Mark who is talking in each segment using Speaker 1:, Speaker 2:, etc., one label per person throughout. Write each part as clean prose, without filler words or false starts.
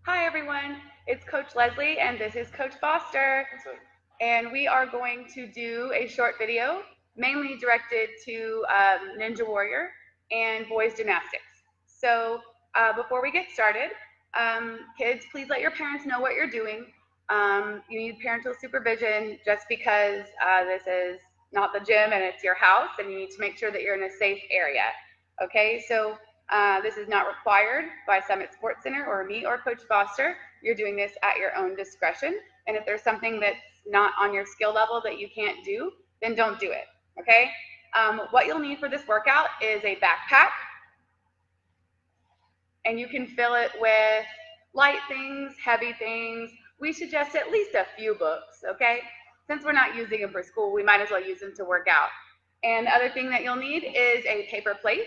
Speaker 1: Hi everyone, it's Coach Leslie and this is Coach Foster.
Speaker 2: What's up?
Speaker 1: And we are going to do a short video mainly directed to Ninja Warrior and boys gymnastics. So before we get started, kids, please let your parents know what you're doing. You need parental supervision just because this is not the gym and it's your house, and you need to make sure that you're in a safe area. Okay, so this is not required by Summit Sports Center or me or Coach Foster. You're doing this at your own discretion. And if there's something that's not on your skill level that you can't do, then don't do it, okay? What you'll need for this workout is a backpack, and you can fill it with light things, heavy things. We suggest at least a few books, okay? Since we're not using them for school, we might as well use them to work out. And the other thing that you'll need is a paper plate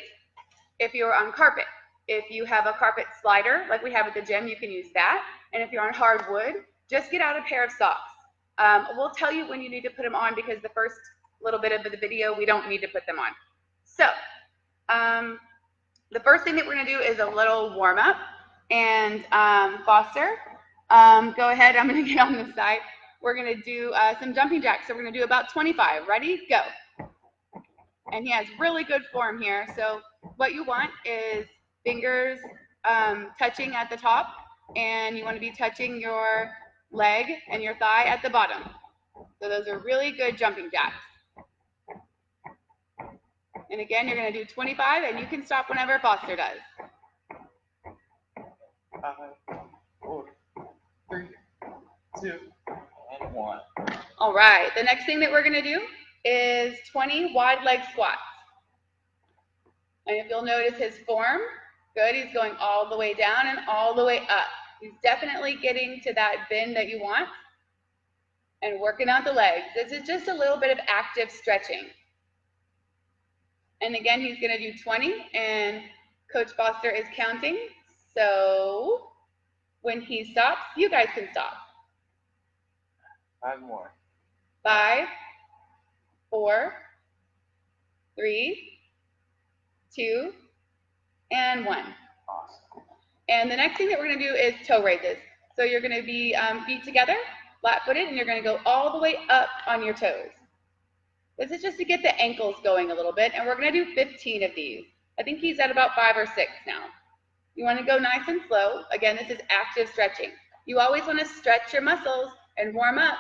Speaker 1: if you're on carpet. If you have a carpet slider like we have at the gym, you can use that. And if you're on hardwood, just get out a pair of socks. We'll tell you when you need to put them on because the first little bit of the video, we don't need to put them on. So the first thing that we're going to do is a little warm up. And Foster, go ahead. I'm going to get on this side. We're going to do some jumping jacks. So we're going to do about 25. Ready? Go. And he has really good form here. So what you want is fingers touching at the top, and you want to be touching your leg and your thigh at the bottom. So those are really good jumping jacks. And again, you're going to do 25, and you can stop whenever Foster does.
Speaker 2: 5, 4, 3, 2, and 1.
Speaker 1: All right. The next thing that we're going to do is 20 wide leg squats. And if you'll notice his form, good, he's going all the way down and all the way up. He's definitely getting to that bend that you want and working out the legs. This is just a little bit of active stretching. And again, he's going to do 20, and Coach Foster is counting. So when he stops, you guys can stop.
Speaker 2: 5 more.
Speaker 1: 5, 4, 3, 2, and 1.
Speaker 2: Awesome.
Speaker 1: And the next thing that we're going to do is toe raises. So you're going to be feet together, flat-footed, and you're going to go all the way up on your toes. This is just to get the ankles going a little bit, and we're going to do 15 of these. I think he's at about 5 or 6 now. You want to go nice and slow. Again, this is active stretching. You always want to stretch your muscles and warm up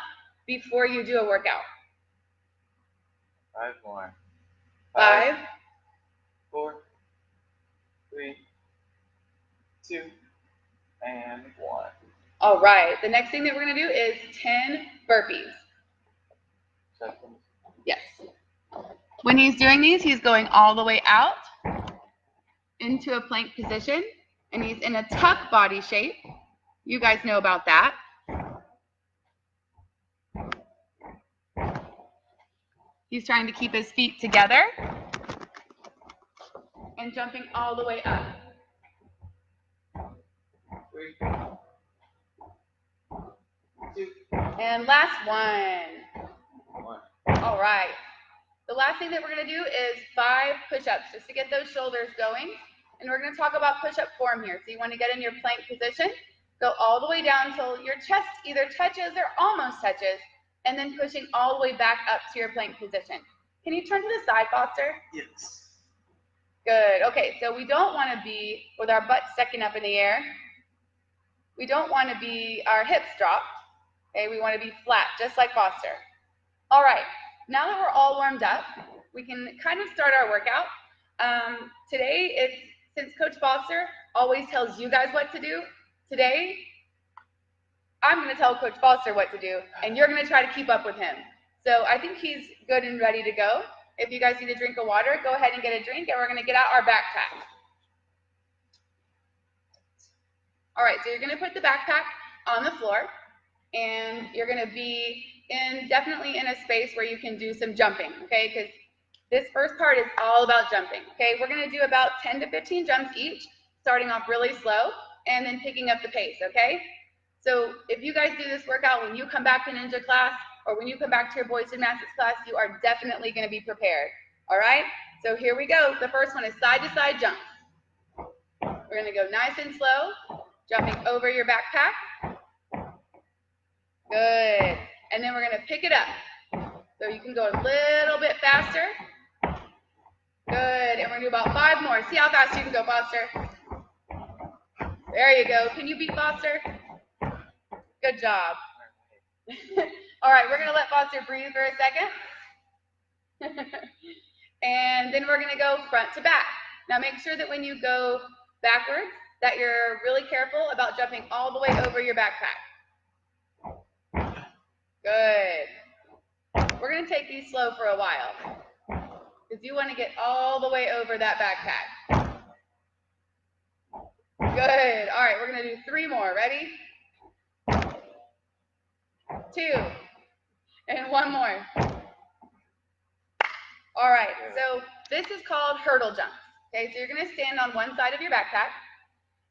Speaker 1: before you do a workout.
Speaker 2: 5 more.
Speaker 1: 5,
Speaker 2: 4, 3, 2, and 1.
Speaker 1: All right. The next thing that we're going to do is 10 burpees. Yes. When he's doing these, he's going all the way out into a plank position, and he's in a tuck body shape. You guys know about that. He's trying to keep his feet together and jumping all the way up.
Speaker 2: 3, 2,
Speaker 1: And last one.
Speaker 2: 1.
Speaker 1: All right. The last thing that we're going to do is 5 push-ups just to get those shoulders going. And we're going to talk about push-up form here. So you want to get in your plank position, go all the way down until your chest either touches or almost touches, and then pushing all the way back up to your plank position. Can you turn to the side, Foster?
Speaker 2: Yes.
Speaker 1: Good. Okay, so we don't want to be with our butt sticking up in the air. We don't want to be our hips dropped. Okay, we want to be flat, just like Foster. All right, now that we're all warmed up, we can kind of start our workout. Today, since Coach Foster always tells you guys what to do, today I'm going to tell Coach Foster what to do, and you're going to try to keep up with him. So I think he's good and ready to go. If you guys need a drink of water, go ahead and get a drink, and we're going to get out our backpack. All right, so you're going to put the backpack on the floor, and you're going to be definitely in a space where you can do some jumping, okay? Because this first part is all about jumping, okay? We're going to do about 10 to 15 jumps each, starting off really slow, and then picking up the pace, okay? So if you guys do this workout when you come back to Ninja class, or when you come back to your boys gymnastics class, you are definitely going to be prepared, all right? So here we go. The first one is side-to-side jumps. We're going to go nice and slow, jumping over your backpack. Good. And then we're going to pick it up. So you can go a little bit faster. Good. And we're going to do about 5 more. See how fast you can go, Foster. There you go. Can you beat Foster? Good job. All right, we're going to let Foster breathe for a second. And then we're going to go front to back. Now make sure that when you go backwards, that you're really careful about jumping all the way over your backpack. Good. We're going to take these slow for a while because you want to get all the way over that backpack. Good. All right, we're going to do 3 more. Ready? 2. And 1 more. All right, so this is called hurdle jumps. Okay, so you're going to stand on one side of your backpack,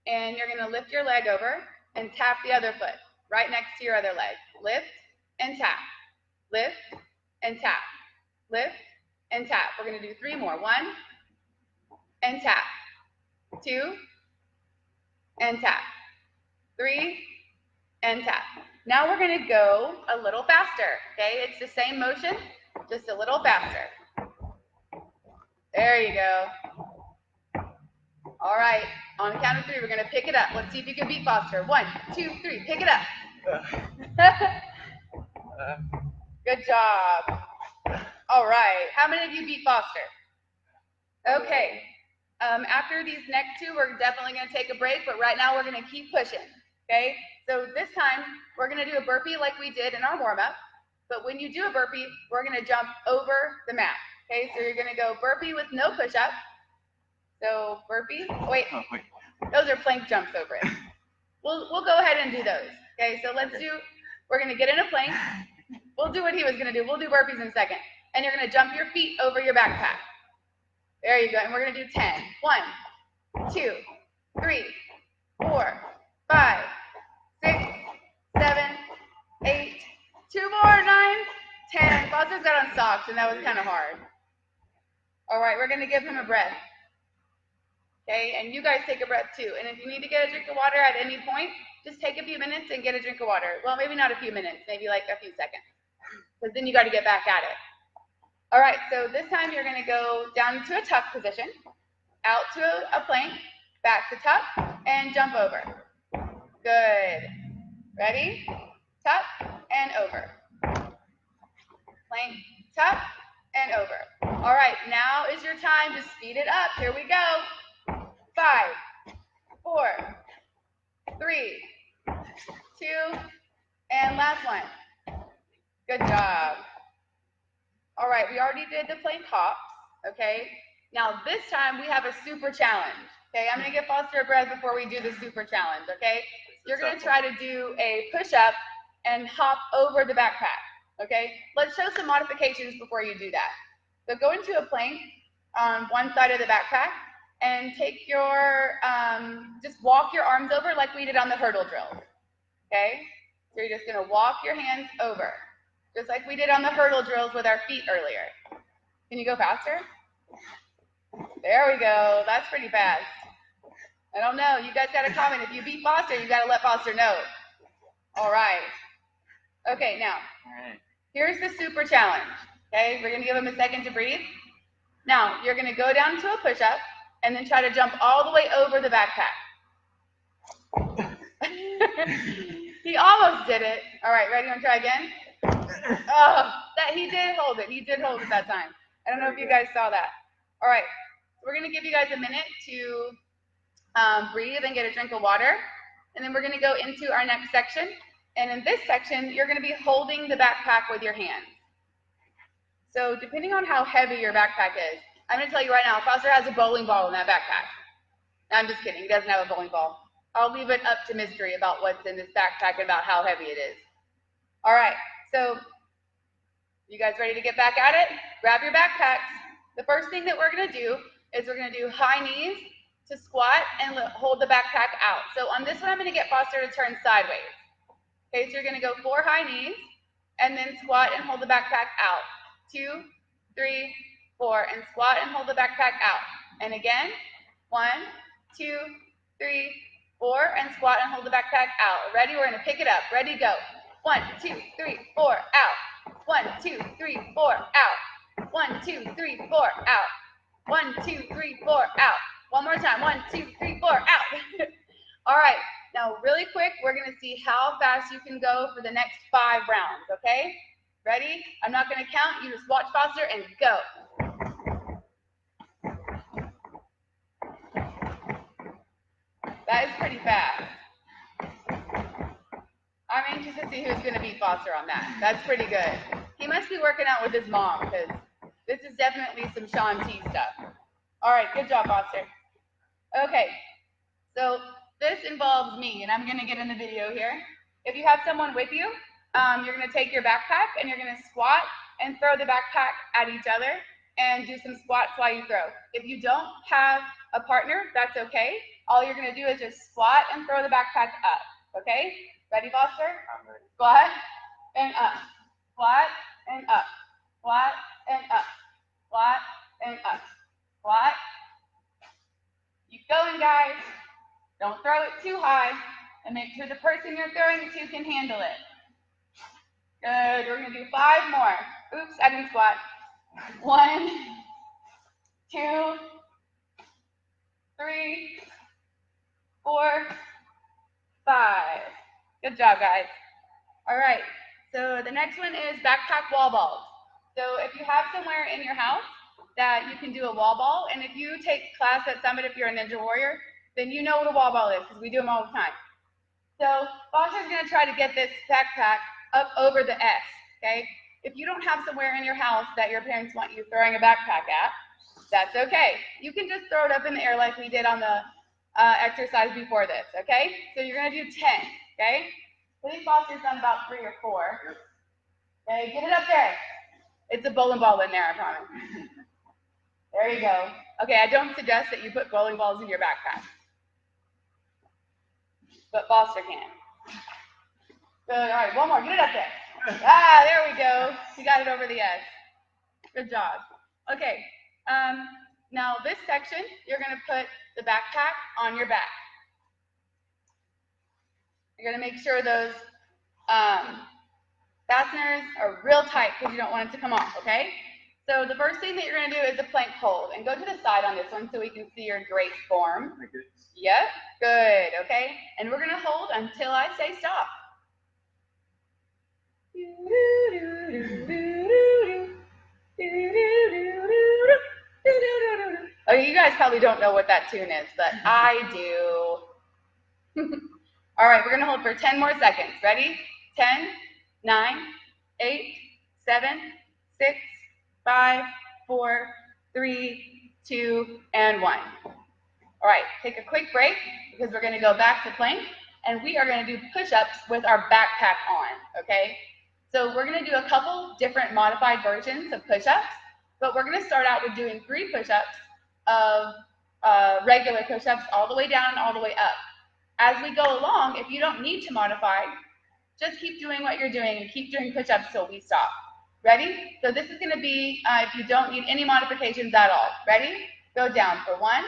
Speaker 1: and you're going to lift your leg over and tap the other foot right next to your other leg. Lift and tap. Lift and tap. Lift and tap. We're going to do 3 more. 1 and tap. 2 and tap. 3 and tap. Now we're going to go a little faster. Okay, it's the same motion, just a little faster. There you go. All right, on the count of 3, we're going to pick it up. Let's see if you can beat Foster. 1, 2, 3, pick it up. Good job. All right, how many of you beat Foster? Okay, after these next 2, we're definitely going to take a break, but right now we're going to keep pushing, okay? So this time, we're going to do a burpee like we did in our warm-up, but when you do a burpee, we're going to jump over the mat, okay? So you're going to go burpee with no push-up. So burpee, wait, those are plank jumps over it. We'll go ahead and do those, okay? So we're going to get in a plank. We'll do what he was going to do. We'll do burpees in a second. And you're going to jump your feet over your backpack. There you go. And we're going to do 10. 1, 2, 3, 4, 5, 6, 7, 8, 2 more, 9, 10. Foster's got on socks, and that was kind of hard. All right, we're going to give him a breath. Okay, and you guys take a breath too. And if you need to get a drink of water at any point, just take a few minutes and get a drink of water. Well, maybe not a few minutes, maybe like a few seconds, because then you got to get back at it. All right, so this time you're going to go down to a tuck position, out to a plank, back to tuck, and jump over. Good. Ready? Tuck and over. Plank, tuck, and over. All right, now is your time to speed it up. Here we go. 5, 4, 3, 2, and last one. Good job. All right, we already did the plank hops, okay? Now this time we have a super challenge, okay? I'm gonna give Foster a breath before we do the super challenge, okay? You're gonna try to do a push-up and hop over the backpack, okay? Let's show some modifications before you do that. So go into a plank on one side of the backpack, and take your, just walk your arms over like we did on the hurdle drill, okay? So you're just gonna walk your hands over, just like we did on the hurdle drills with our feet earlier. Can you go faster? There we go, that's pretty fast. I don't know, you guys gotta comment. If you beat Foster, you gotta let Foster know. All right. Okay, now, here's the super challenge, okay? We're gonna give him a second to breathe. Now, you're gonna go down to a push-up, and then try to jump all the way over the backpack. He almost did it. All right, ready? Want to try again? Oh, he did hold it. He did hold it that time. I don't know if you guys saw that. All right, we're going to give you guys a minute to breathe and get a drink of water, and then we're going to go into our next section. And in this section, you're going to be holding the backpack with your hands. So depending on how heavy your backpack is, I'm going to tell you right now, Foster has a bowling ball in that backpack. No, I'm just kidding. He doesn't have a bowling ball. I'll leave it up to mystery about what's in this backpack and about how heavy it is. All right, so you guys ready to get back at it? Grab your backpacks. The first thing that we're going to do is we're going to do high knees to squat and hold the backpack out. So on this one, I'm going to get Foster to turn sideways. Okay, so you're going to go 4 high knees and then squat and hold the backpack out. 2, 3, 4, and squat and hold the backpack out. And again, 1, 2, 3, 4, and squat and hold the backpack out. Ready? We're going to pick it up. Ready, go. 1, 2, 3, 4, out. 1, 2, 3, 4, out. 1, 2, 3, 4, out. 1, 2, 3, 4, out. One more time. 1, 2, 3, 4, out. All right. Now, really quick, we're going to see how fast you can go for the next 5 rounds, okay? Ready? I'm not going to count. You just watch Foster and go. That is pretty fast. I'm anxious to see who's going to beat Foster on that. That's pretty good. He must be working out with his mom because this is definitely some Shaun T stuff. All right, good job, Foster. Okay, so this involves me, and I'm going to get in the video here. If you have someone with you, you're going to take your backpack and you're going to squat and throw the backpack at each other and do some squats while you throw. If you don't have a partner, that's okay. All you're going to do is just squat and throw the backpack up, okay? Ready, Foster?
Speaker 2: I'm ready.
Speaker 1: Squat and up, squat and up, squat and up, squat and up, squat. Keep going, guys. Don't throw it too high, and make sure the person you're throwing it to can handle it. Good. We're going to do 5 more. Oops, I didn't squat. 1, 2, 3, 4, 5. Good job, guys. All right. So the next one is backpack wall balls. So if you have somewhere in your house that you can do a wall ball, and if you take class at Summit, if you're a Ninja Warrior, then you know what a wall ball is because we do them all the time. So Foster's going to try to get this backpack up over the S, okay? If you don't have somewhere in your house that your parents want you throwing a backpack at, that's okay. You can just throw it up in the air like we did on the exercise before this, okay? So you're going to do 10, okay? I think Foster's done about 3 or 4. Okay, get it up there. It's a bowling ball in there, I promise. There you go. Okay, I don't suggest that you put bowling balls in your backpack, but Foster can. Good, all right, one more, get it up there. Ah, there we go. You got it over the S. Good job. Okay, now this section, you're gonna put the backpack on your back. You're gonna make sure those fasteners are real tight because you don't want it to come off, okay? So the first thing that you're gonna do is a plank hold, and go to the side on this one so we can see your great form. Yep, good, okay? And we're gonna hold until I say stop. Okay, you guys probably don't know what that tune is, but I do. All right, we're gonna hold for 10 more seconds. Ready? 10, 9, 8, 7, 6, 5, 4, 3, 2, and 1. All right, take a quick break because we're gonna go back to plank, and we are gonna do push-ups with our backpack on, okay? So we're gonna do a couple different modified versions of push-ups, but we're gonna start out with doing 3 push-ups of regular push-ups all the way down, all the way up. As we go along, if you don't need to modify, just keep doing what you're doing and keep doing push-ups till we stop. Ready? So this is gonna be if you don't need any modifications at all. Ready? Go down for 1,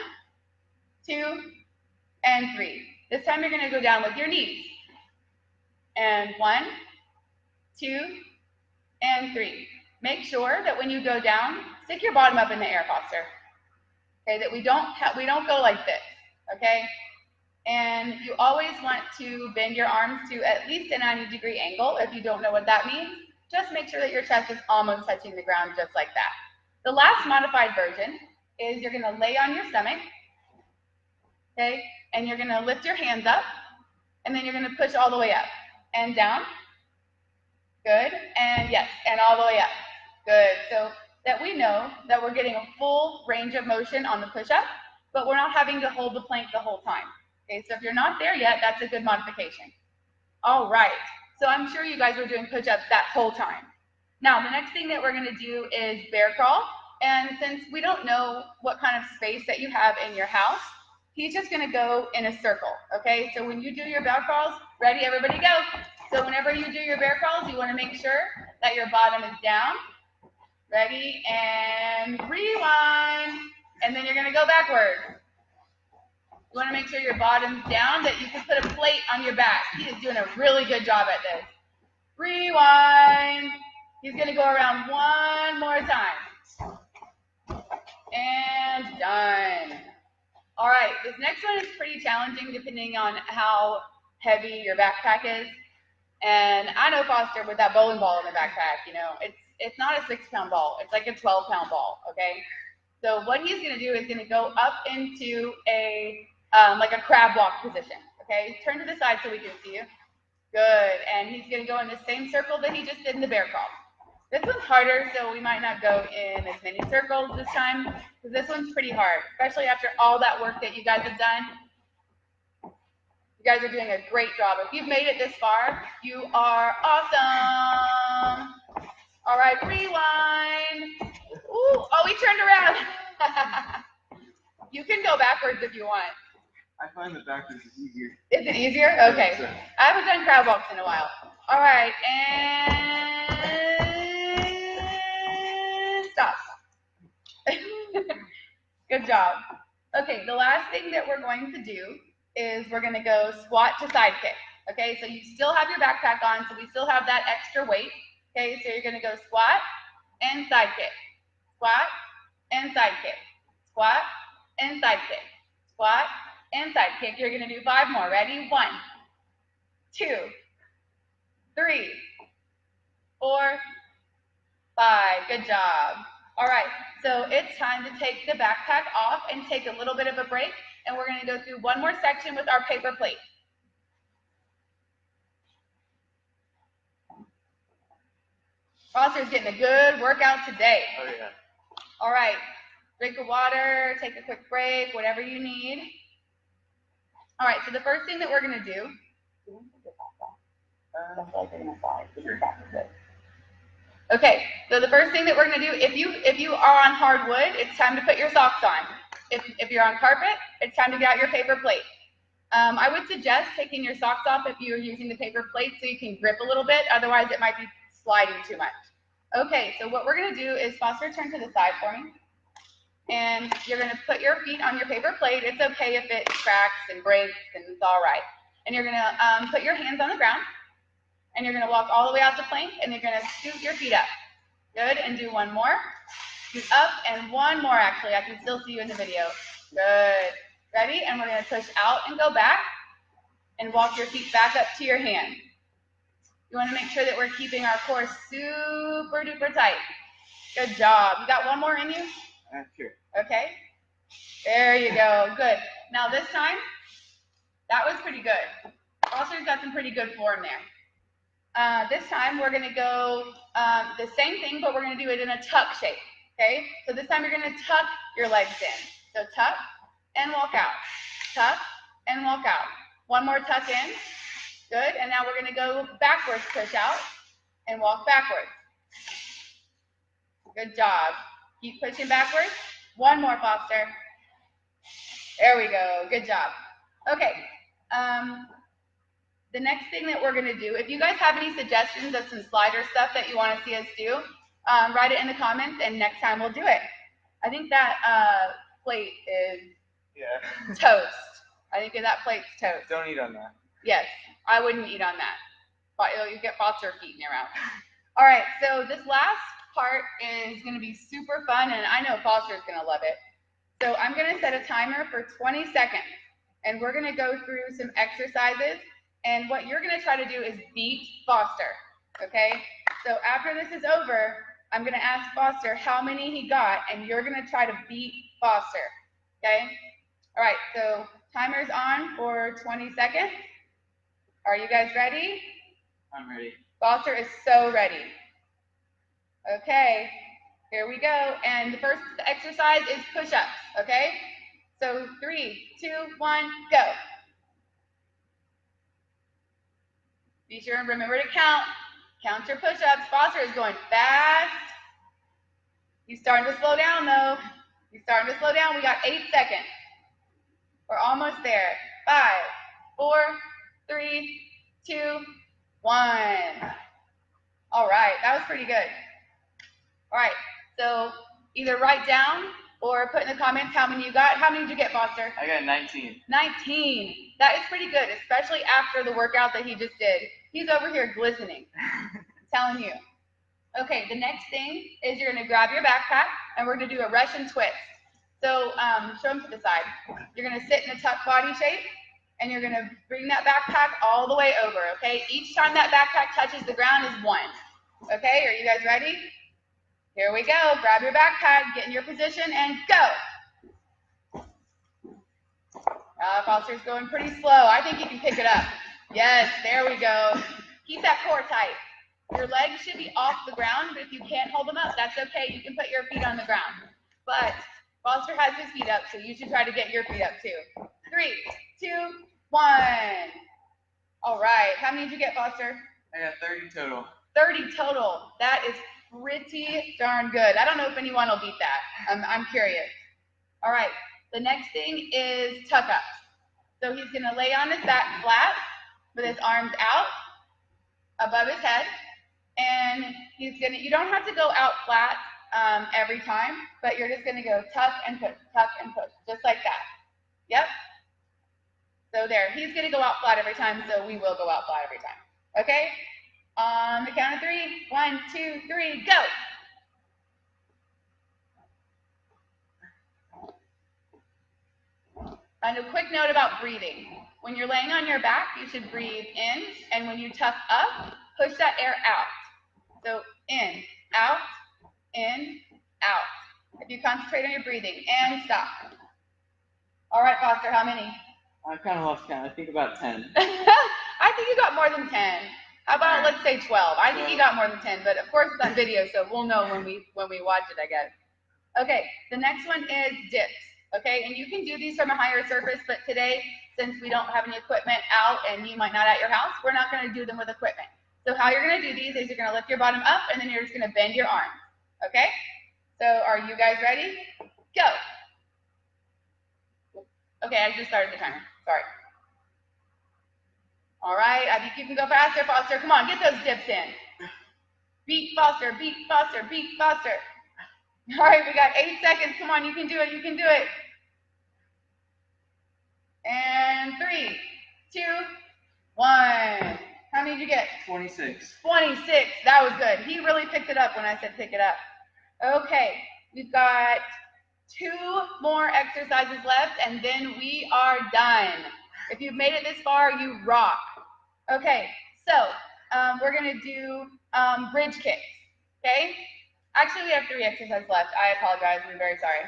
Speaker 1: 2, and 3. This time you're gonna go down with your knees. And 1, 2, and 3. Make sure that when you go down, stick your bottom up in the air, Foster. Okay, that we don't go like this, okay? And you always want to bend your arms to at least a 90-degree angle. If you don't know what that means, just make sure that your chest is almost touching the ground just like that. The last modified version is you're gonna lay on your stomach, okay? And you're gonna lift your hands up, and then you're gonna push all the way up and down. Good, and yes, and all the way up. Good, so that we know that we're getting a full range of motion on the push-up, but we're not having to hold the plank the whole time. Okay, so if you're not there yet, that's a good modification. All right, so I'm sure you guys were doing push-ups that whole time. Now, the next thing that we're gonna do is bear crawl, and since we don't know what kind of space that you have in your house, he's just gonna go in a circle, okay? So when you do your bear crawls, ready, everybody go. So whenever you do your bear crawls, you wanna make sure that your bottom is down. Ready, and rewind. And then you're gonna go backwards. You want to make sure your bottom's down, that you can put a plate on your back. He is doing a really good job at this. Rewind. He's going to go around one more time. And done. All right, this next one is pretty challenging depending on how heavy your backpack is. And I know Foster with that bowling ball in the backpack, you know, it's not a 6-pound ball. It's like a 12-pound ball, okay? So what he's going to do is going to go up into a, like a crab walk position, okay? Turn to the side so we can see you. Good, and he's going to go in the same circle that he just did in the bear crawl. This one's harder, so we might not go in as many circles this time, because this one's pretty hard, especially after all that work that you guys have done. You guys are doing a great job. If you've made it this far, you are awesome. All right, rewind. Ooh, oh, he turned around. You can go backwards if you want.
Speaker 2: I find the backwards is easier.
Speaker 1: Is it easier? Okay. I haven't done crab walks in a while. All right, and stop. Good job. Okay, the last thing that we're going to do is we're going to go squat to side kick. Okay, so you still have your backpack on, so we still have that extra weight. Okay, so you're going to go squat and side kick. Squat and side kick. Squat and side kick. Squat and side kick. You're going to do 5 more. Ready? 1, 2, 3, 4, 5. Good job. All right, so it's time to take the backpack off and take a little bit of a break, and we're going to go through one more section with our paper plate. Foster's getting a good workout today.
Speaker 2: Oh, yeah.
Speaker 1: All right, drink of water, take a quick break, whatever you need. All right, so the first thing that we're going to do. Okay, so the first thing that we're going to do, if you are on hardwood, it's time to put your socks on. If you're on carpet, it's time to get out your paper plate. I would suggest taking your socks off if you're using the paper plate so you can grip a little bit, otherwise it might be sliding too much. Okay, so what we're going to do is, Foster, turn to the side for me. And you're going to put your feet on your paper plate. It's okay if it cracks and breaks, and it's all right. And you're going to put your hands on the ground. And you're going to walk all the way out the plank, and you're going to scoot your feet up. Good, and do one more. Scoot up, and one more, actually. I can still see you in the video. Good. Ready? And we're going to push out and go back, and walk your feet back up to your hand. You want to make sure that we're keeping our core super duper tight. Good job. You got one more in you?
Speaker 2: Sure.
Speaker 1: Okay. There you go. Good. Now this time, that was pretty good. Foster's got some pretty good form there. This time we're going to go the same thing, but we're going to do it in a tuck shape. Okay? So this time you're going to tuck your legs in. So tuck and walk out. Tuck and walk out. One more tuck in. Good. And now we're going to go backwards, push out, and walk backwards. Good job. Keep pushing backwards. One more, Foster. There we go. Good job. Okay. The next thing that we're going to do, if you guys have any suggestions of some slider stuff that you want to see us do, write it in the comments, and next time we'll do it. I think that plate is toast. I think that plate's toast.
Speaker 2: Don't eat on that.
Speaker 1: Yes, I wouldn't eat on that. But you get Foster eating around. All right, so this last part is going to be super fun, and I know Foster's going to love it. So I'm going to set a timer for 20 seconds, and we're going to go through some exercises. And what you're going to try to do is beat Foster, okay? So after this is over, I'm going to ask Foster how many he got, and you're going to try to beat Foster, okay? All right, so timer's on for 20 seconds. Are you guys ready?
Speaker 2: I'm ready.
Speaker 1: Foster is so ready. Okay, here we go. And the first exercise is push-ups, okay? So 3, 2, 1, go. Be sure and remember to count. Count your push-ups. Foster is going fast. He's starting to slow down, though. He's starting to slow down. We got 8 seconds. We're almost there. 5, 4, 3, 2, 1. All right, that was pretty good. All right, so either write down or put in the comments how many you got. How many did you get, Foster?
Speaker 2: I got 19.
Speaker 1: 19. That is pretty good, especially after the workout that he just did. He's over here glistening. I'm telling you. Okay, the next thing is you're going to grab your backpack, and we're going to do a Russian twist. So show them to the side. You're going to sit in a tuck body shape, and you're going to bring that backpack all the way over, okay? Each time that backpack touches the ground is 1. Okay, are you guys ready? Here we go. Grab your backpack, get in your position, and go. Foster's going pretty slow. I think you can pick it up. Yes, there we go. Keep that core tight. Your legs should be off the ground, but if you can't hold them up, that's okay. You can put your feet on the ground. But Foster has his feet up, so you should try to get your feet up too. 3, 2, 1. All right. How many did you get, Foster?
Speaker 2: I got 30 total.
Speaker 1: 30 total. That is pretty darn good. I don't know if anyone will beat that. I'm curious. All right. The next thing is tuck ups. So he's going to lay on his back flat with his arms out above his head. And you don't have to go out flat every time, but you're just going to go tuck and push, just like that. Yep. So there, he's going to go out flat every time, so we will go out flat every time. Okay? On the count of 3, 1, 2, 3, go. And a quick note about breathing. When you're laying on your back, you should breathe in, and when you tuck up, push that air out. So in, out, out. If you concentrate on your breathing, and stop. All right, Foster, how many?
Speaker 2: I kind of lost count. I think about 10.
Speaker 1: I think you got more than 10. How about let's say 12? I think you got more than 10, but of course it's on video, so we'll know when we watch it, I guess. Okay, the next one is dips. Okay, and you can do these from a higher surface, but today, since we don't have any equipment out and you might not at your house, we're not going to do them with equipment. So how you're going to do these is you're going to lift your bottom up, and then you're just going to bend your arms. Okay? So are you guys ready? Go. Okay, I just started the timer. Sorry. All right, I think you can go faster, Foster. Come on, get those dips in. Beat Foster, beat Foster, beat Foster. All right, we got 8 seconds. Come on, you can do it, you can do it. And 3, 2, 1. How many did you get?
Speaker 2: 26.
Speaker 1: 26. That was good. He really picked it up when I said pick it up. Okay, we've got 2 more exercises left, and then we are done. If you've made it this far, you rock. Okay, so we're going to do bridge kicks, okay? Actually, we have 3 exercises left. I apologize. I'm very sorry.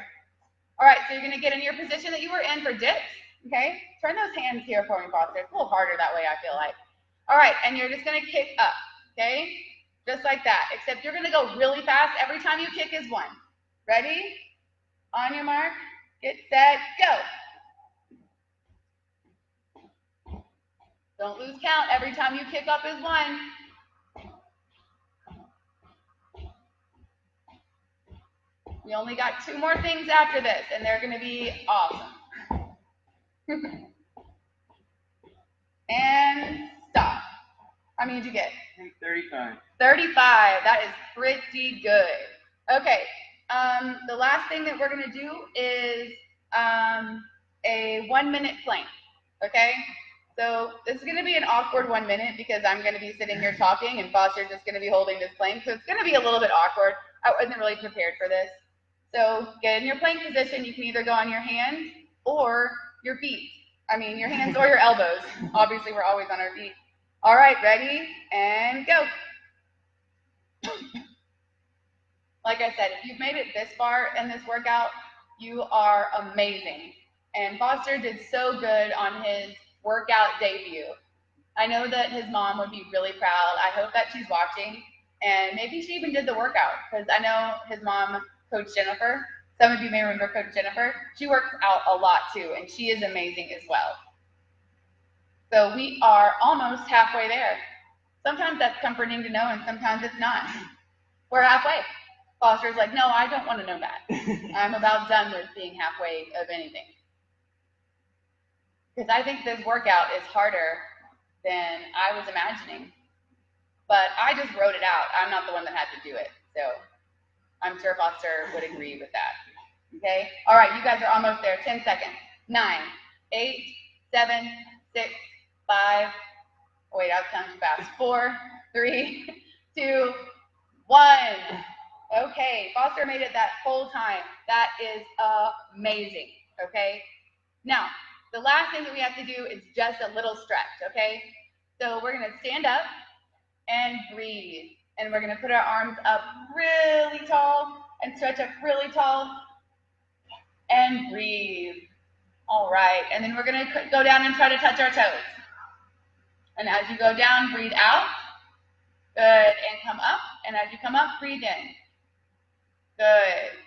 Speaker 1: All right, so you're going to get in your position that you were in for dips, okay? Turn those hands here for me, Foster. It's a little harder that way, I feel like. All right, and you're just going to kick up, okay? Just like that, except you're going to go really fast. Every time you kick is 1. Ready? On your mark, get set, go. Don't lose count. Every time you kick up is 1. We only got 2 more things after this, and they're going to be awesome. And stop. How many did you get?
Speaker 2: I think 35.
Speaker 1: 35. That is pretty good. Okay. The last thing that we're going to do is a 1-minute plank. Okay? So this is going to be an awkward 1 minute because I'm going to be sitting here talking and Foster's just going to be holding this plank. So it's going to be a little bit awkward. I wasn't really prepared for this. So get in your plank position. You can either go on your hands or your feet. I mean, your hands or your elbows. Obviously, we're always on our feet. All right, ready? And go. Like I said, if you've made it this far in this workout, you are amazing. And Foster did so good on his workout debut. I know that his mom would be really proud. I hope that she's watching. And maybe she even did the workout because I know his mom, Coach Jennifer. Some of you may remember Coach Jennifer. She works out a lot too, and she is amazing as well. So we are almost halfway there. Sometimes that's comforting to know, and sometimes it's not. We're halfway. Foster's like, no, I don't want to know that. I'm about done with being halfway of anything. Because I think this workout is harder than I was imagining. But I just wrote it out. I'm not the one that had to do it. So I'm sure Foster would agree with that. Okay. All right, you guys are almost there. 10 seconds. 9, 8, 7, 6, 5. Oh, wait, I was counting fast. 4, 3, 2, 1. Okay, Foster made it that whole time. That is amazing. Okay. Now, the last thing that we have to do is just a little stretch. Okay. So we're gonna stand up and breathe, and we're gonna put our arms up really tall and stretch up really tall and breathe. All right, and then we're gonna go down and try to touch our toes. And as you go down, breathe out. Good, and come up. And as you come up, breathe in. Good.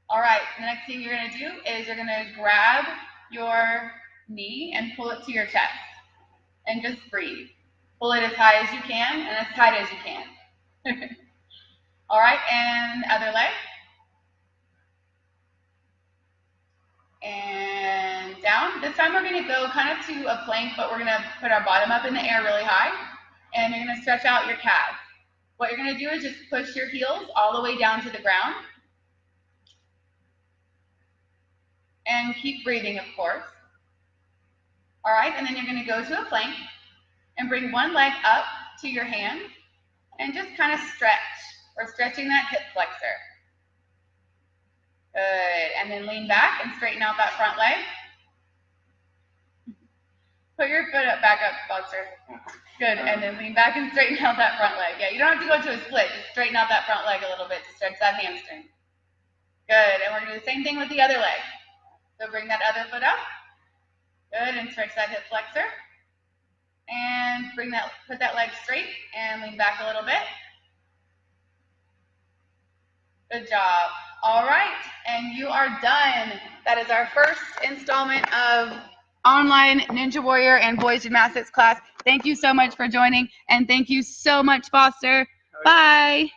Speaker 1: All right, the next thing you're gonna do is you're gonna grab your knee and pull it to your chest. And just breathe. Pull it as high as you can and as tight as you can. All right, and other leg. And down. This time we're going to go kind of to a plank, but we're going to put our bottom up in the air really high. And you're going to stretch out your calves. What you're going to do is just push your heels all the way down to the ground. And keep breathing, of course. All right, and then you're going to go to a plank and bring one leg up to your hand and just kind of stretch. We're stretching that hip flexor. Good, and then lean back and straighten out that front leg. Put your foot up, back up, Foster. Good, and then lean back and straighten out that front leg. Yeah, you don't have to go to a split, just straighten out that front leg a little bit to stretch that hamstring. Good, and we're gonna do the same thing with the other leg. So bring that other foot up. Good, and stretch that hip flexor. And put that leg straight and lean back a little bit. Good job. All right, and you are done. That is our first installment of online Ninja Warrior and Boys Gymnastics class. Thank you so much for joining, and thank you so much, Foster. Bye.